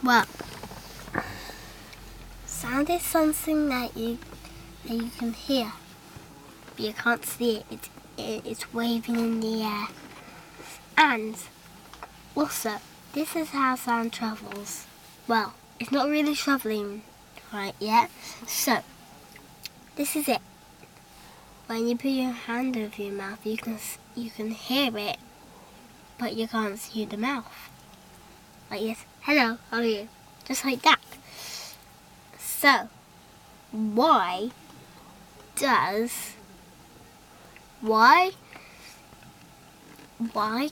Well, sound is something that you can hear, but you can't see it. It's waving in the air. And also, this is how sound travels. Well, it's not really traveling right yet. So, this is it. When you put your hand over your mouth, you can hear it, but you can't see the mouth. Like this. Hello, how are you? Just like that. So, why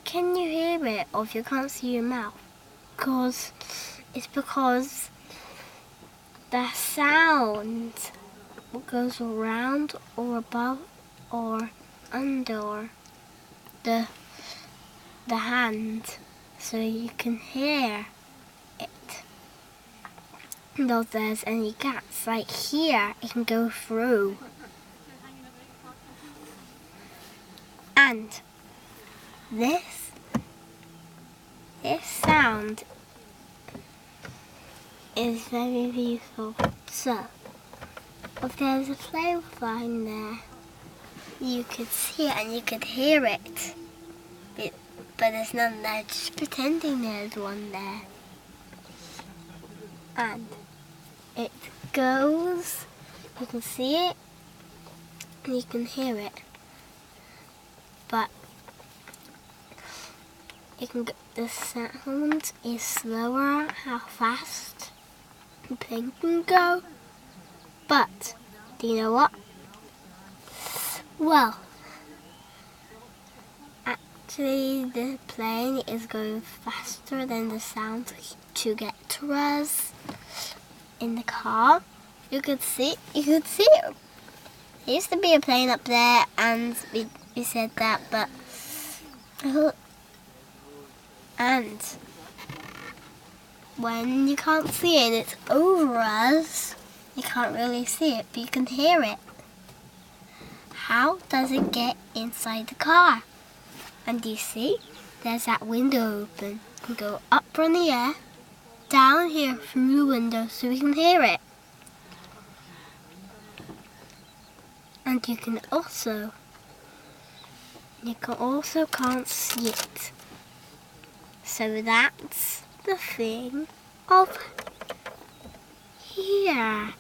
can you hear it if you can't see your mouth? It's because the sound goes around or above or under the hand, so you can hear it. And if there's any gaps, like here, it can go through. And this sound is very beautiful. So, if there's a firefly in there, you could see it and you could hear it. But there's none there, just pretending there's one there. And it goes, you can see it, and you can hear it. But the sound is slower, how fast the plane can go. But, do you know what? Well, actually the plane is going faster than the sound to get to us in the car. You could see it. There used to be a plane up there and we said that, but and when you can't see it, it's over us. You can't really see it, but you can hear it. How does it get inside the car? And do you see? There's that window open. You can go up from the air, down here through the window so we can hear it. And you can also can't see it. So that's the thing of here.